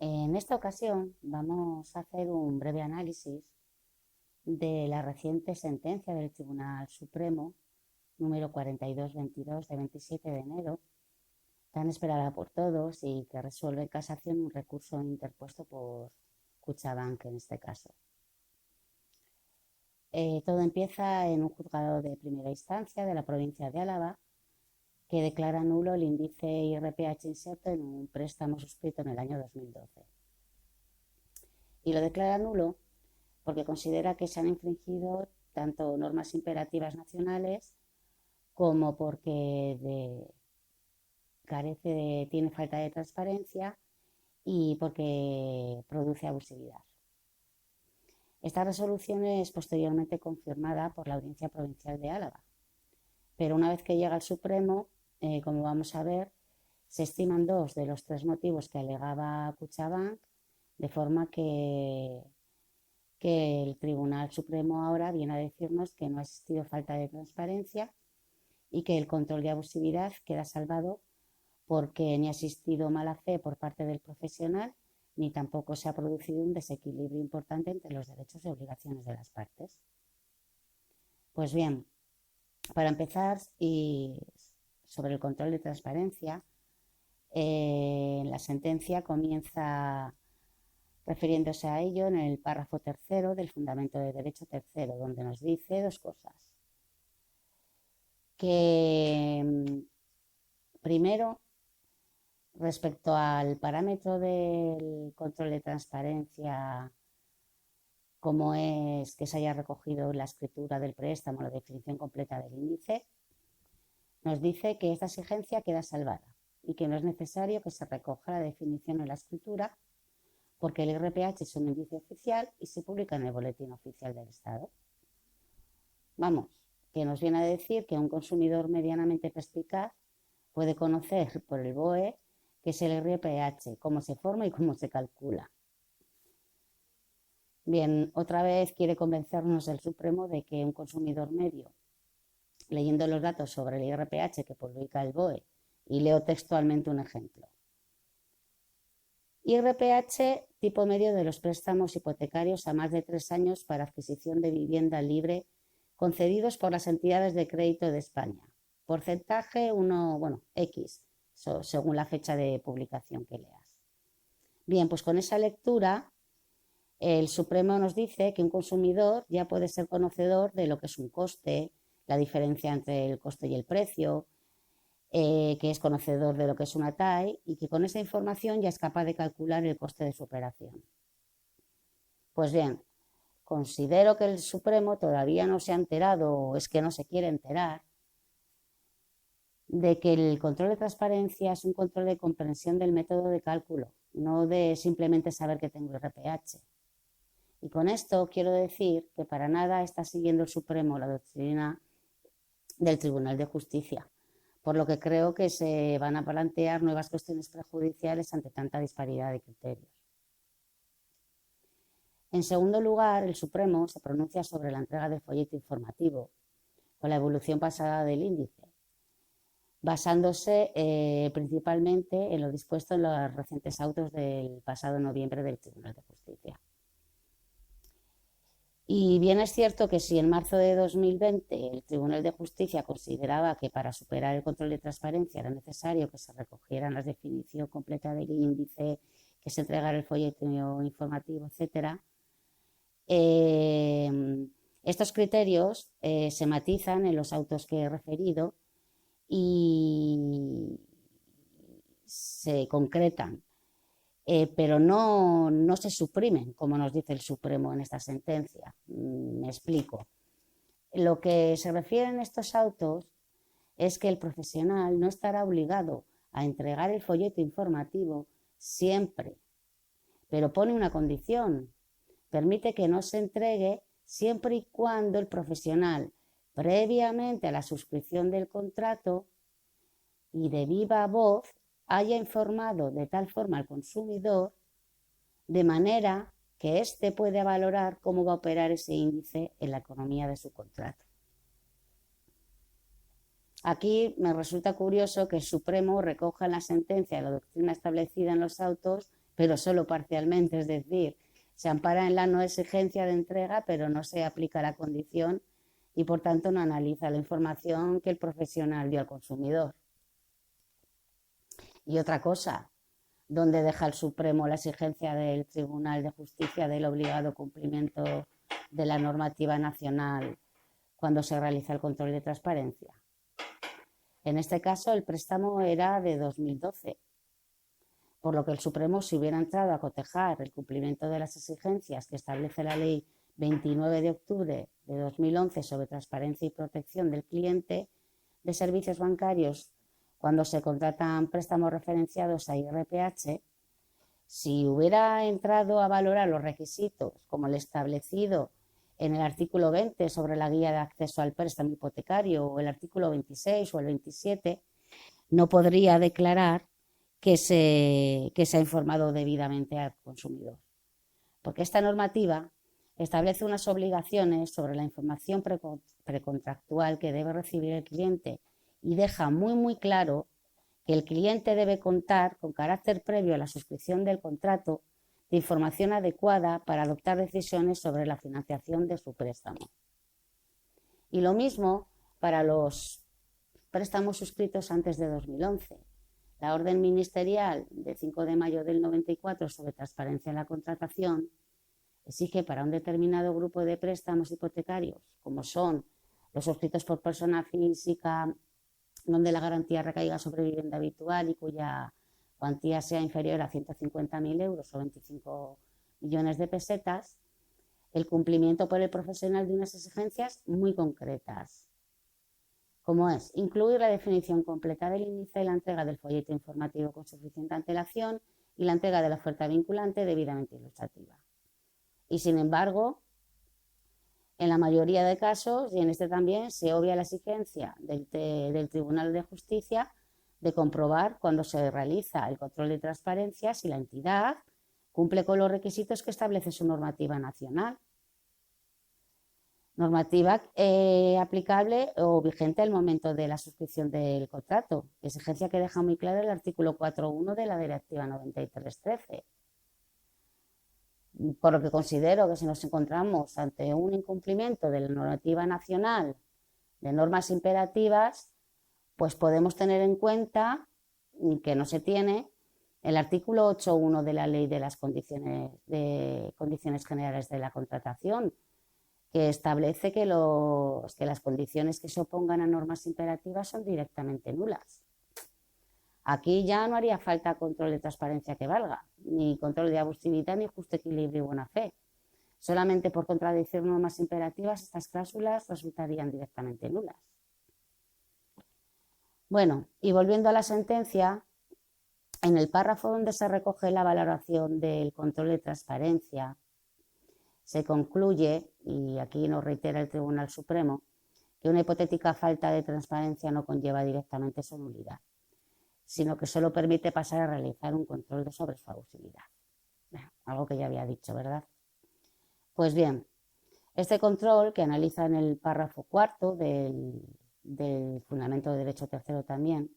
En esta ocasión vamos a hacer un breve análisis de la reciente sentencia del Tribunal Supremo número 4222 de 27 de enero, tan esperada por todos y que resuelve en casación un recurso interpuesto por Kutxabank en este caso. Todo empieza en un juzgado de primera instancia de la provincia de Álava que declara nulo el índice IRPH inserto en un préstamo suscrito en el año 2012. Y lo declara nulo porque considera que se han infringido tanto normas imperativas nacionales como porque tiene falta de transparencia y porque produce abusividad. Esta resolución es posteriormente confirmada por la Audiencia Provincial de Álava, pero una vez que llega al Supremo, como vamos a ver, se estiman dos de los tres motivos que alegaba Kutxabank, de forma que el Tribunal Supremo ahora viene a decirnos que no ha existido falta de transparencia y que el control de abusividad queda salvado porque ni ha existido mala fe por parte del profesional ni tampoco se ha producido un desequilibrio importante entre los derechos y obligaciones de las partes. Pues bien, para empezar, y sobre el control de transparencia, la sentencia comienza refiriéndose a ello en el párrafo tercero del fundamento de derecho tercero, donde nos dice dos cosas. Que primero, respecto al parámetro del control de transparencia, como es que se haya recogido la escritura del préstamo, la definición completa del índice, nos dice que esta exigencia queda salvada y que no es necesario que se recoja la definición en la escritura porque el IRPH es un índice oficial y se publica en el Boletín Oficial del Estado. Vamos, que nos viene a decir que un consumidor medianamente perspicaz puede conocer por el BOE qué es el IRPH, cómo se forma y cómo se calcula. Bien, otra vez quiere convencernos el Supremo de que un consumidor medio, leyendo los datos sobre el IRPH que publica el BOE, y leo textualmente un ejemplo. IRPH tipo medio de los préstamos hipotecarios a más de 3 años para adquisición de vivienda libre concedidos por las entidades de crédito de España. Porcentaje X, según la fecha de publicación que leas. Bien, pues con esa lectura el Supremo nos dice que un consumidor ya puede ser conocedor de lo que es un coste, la diferencia entre el coste y el precio, que es conocedor de lo que es una TAE y que con esa información ya es capaz de calcular el coste de su operación. Pues bien, considero que el Supremo todavía no se ha enterado, o es que no se quiere enterar, de que el control de transparencia es un control de comprensión del método de cálculo, no de simplemente saber que tengo IRPH. Y con esto quiero decir que para nada está siguiendo el Supremo la doctrina del Tribunal de Justicia, por lo que creo que se van a plantear nuevas cuestiones prejudiciales ante tanta disparidad de criterios. En segundo lugar, el Supremo se pronuncia sobre la entrega del folleto informativo con la evolución pasada del índice, basándose principalmente en lo dispuesto en los recientes autos del pasado noviembre del Tribunal de Justicia. Y bien es cierto que si en marzo de 2020 el Tribunal de Justicia consideraba que para superar el control de transparencia era necesario que se recogieran la definición completa del índice, que se entregara el folleto informativo, etc., estos criterios se matizan en los autos que he referido y se concretan, pero no se suprimen, como nos dice el Supremo en esta sentencia. Me explico. Lo que se refiere en estos autos es que el profesional no estará obligado a entregar el folleto informativo siempre, pero pone una condición. Permite que no se entregue siempre y cuando el profesional, previamente a la suscripción del contrato y de viva voz, haya informado de tal forma al consumidor de manera que éste pueda valorar cómo va a operar ese índice en la economía de su contrato. Aquí me resulta curioso que el Supremo recoja en la sentencia la doctrina establecida en los autos pero solo parcialmente, es decir, se ampara en la no exigencia de entrega, pero no se aplica la condición y por tanto no analiza la información que el profesional dio al consumidor. Y otra cosa, ¿dónde deja el Supremo la exigencia del Tribunal de Justicia del obligado cumplimiento de la normativa nacional cuando se realiza el control de transparencia? En este caso, el préstamo era de 2012, por lo que el Supremo, si hubiera entrado a cotejar el cumplimiento de las exigencias que establece la Ley 29 de octubre de 2011 sobre transparencia y protección del cliente de servicios bancarios cuando se contratan préstamos referenciados a IRPH, si hubiera entrado a valorar los requisitos como el establecido en el artículo 20 sobre la guía de acceso al préstamo hipotecario o el artículo 26 o el 27, no podría declarar que se ha informado debidamente al consumidor. Porque esta normativa establece unas obligaciones sobre la información precontractual que debe recibir el cliente y deja muy claro que el cliente debe contar con carácter previo a la suscripción del contrato de información adecuada para adoptar decisiones sobre la financiación de su préstamo. Y lo mismo para los préstamos suscritos antes de 2011. La orden ministerial de 5 de mayo del 94 sobre transparencia en la contratación exige para un determinado grupo de préstamos hipotecarios, como son los suscritos por persona física, donde la garantía recaiga sobre vivienda habitual y cuya cuantía sea inferior a 150.000 euros o 25 millones de pesetas, el cumplimiento por el profesional de unas exigencias muy concretas, como es incluir la definición completa del índice y la entrega del folleto informativo con suficiente antelación y la entrega de la oferta vinculante debidamente ilustrativa. Y sin embargo, en la mayoría de casos, y en este también, se obvia la exigencia del Tribunal de Justicia de comprobar cuando se realiza el control de transparencia si la entidad cumple con los requisitos que establece su normativa nacional. Normativa aplicable o vigente al momento de la suscripción del contrato, exigencia que deja muy claro el artículo 4.1 de la Directiva 93/13. Por lo que considero que si nos encontramos ante un incumplimiento de la normativa nacional de normas imperativas, pues podemos tener en cuenta que no se tiene el artículo 8.1 de la Ley de las Condiciones Generales de la Contratación, que establece que las condiciones que se opongan a normas imperativas son directamente nulas. Aquí ya no haría falta control de transparencia que valga, ni control de abusividad, ni justo equilibrio y buena fe. Solamente por contradecir normas imperativas, estas cláusulas resultarían directamente nulas. Bueno, y volviendo a la sentencia, en el párrafo donde se recoge la valoración del control de transparencia, se concluye, y aquí nos reitera el Tribunal Supremo, que una hipotética falta de transparencia no conlleva directamente su nulidad, sino que solo permite pasar a realizar un control sobre su abusividad. Algo que ya había dicho, ¿verdad? Pues bien, este control que analiza en el párrafo cuarto del fundamento de derecho tercero también,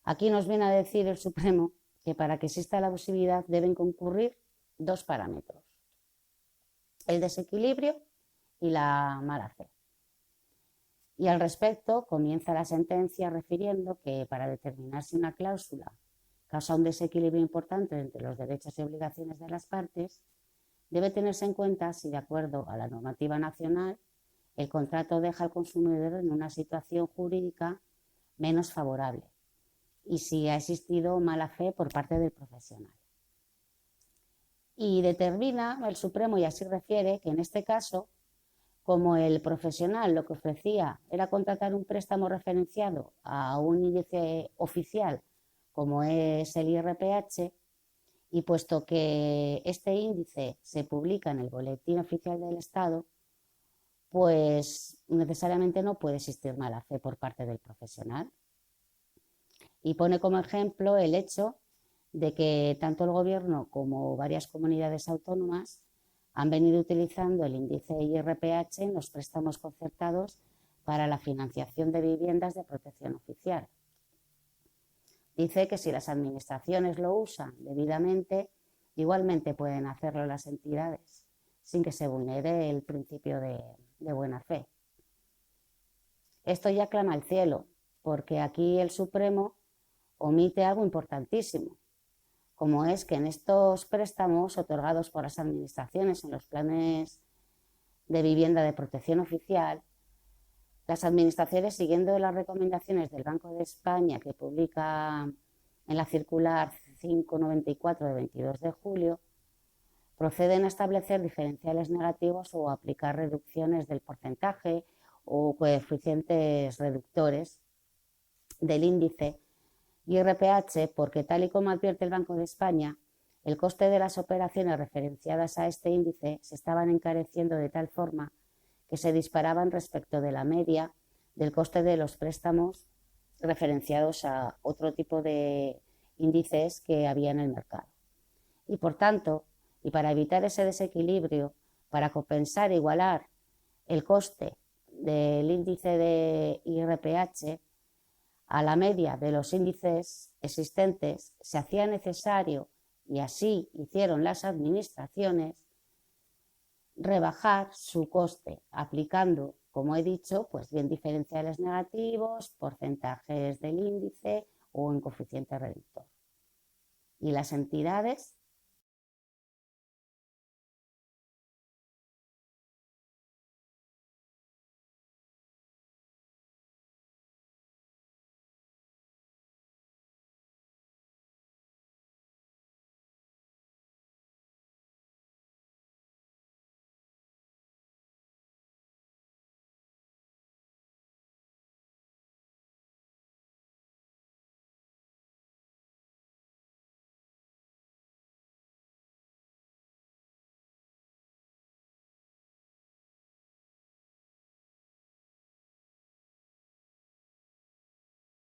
aquí nos viene a decir el Supremo que para que exista la abusividad deben concurrir dos parámetros: el desequilibrio y la mala fe. Y al respecto comienza la sentencia refiriendo que para determinar si una cláusula causa un desequilibrio importante entre los derechos y obligaciones de las partes, debe tenerse en cuenta si, de acuerdo a la normativa nacional, el contrato deja al consumidor en una situación jurídica menos favorable y si ha existido mala fe por parte del profesional. Y determina el Supremo, y así refiere, que en este caso, como el profesional lo que ofrecía era contratar un préstamo referenciado a un índice oficial como es el IRPH, y puesto que este índice se publica en el Boletín Oficial del Estado, pues necesariamente no puede existir mala fe por parte del profesional. Y pone como ejemplo el hecho de que tanto el Gobierno como varias comunidades autónomas han venido utilizando el índice IRPH en los préstamos concertados para la financiación de viviendas de protección oficial. dice que si las administraciones lo usan debidamente, igualmente pueden hacerlo las entidades, sin que se vulnere el principio de buena fe. Esto ya clama al cielo, porque aquí el Supremo omite algo importantísimo, como es que en estos préstamos otorgados por las administraciones en los planes de vivienda de protección oficial, las administraciones, siguiendo las recomendaciones del Banco de España que publica en la circular 594 de 22 de julio, proceden a establecer diferenciales negativos o aplicar reducciones del porcentaje o coeficientes reductores del índice IRPH, porque tal y como advierte el Banco de España, el coste de las operaciones referenciadas a este índice se estaban encareciendo de tal forma que se disparaban respecto de la media del coste de los préstamos referenciados a otro tipo de índices que había en el mercado. Y por tanto, y para evitar ese desequilibrio, para compensar e igualar el coste del índice de IRPH a la media de los índices existentes, se hacía necesario, y así hicieron las administraciones, rebajar su coste aplicando, como he dicho, pues bien diferenciales negativos, porcentajes del índice o en coeficiente reductor. Y las entidades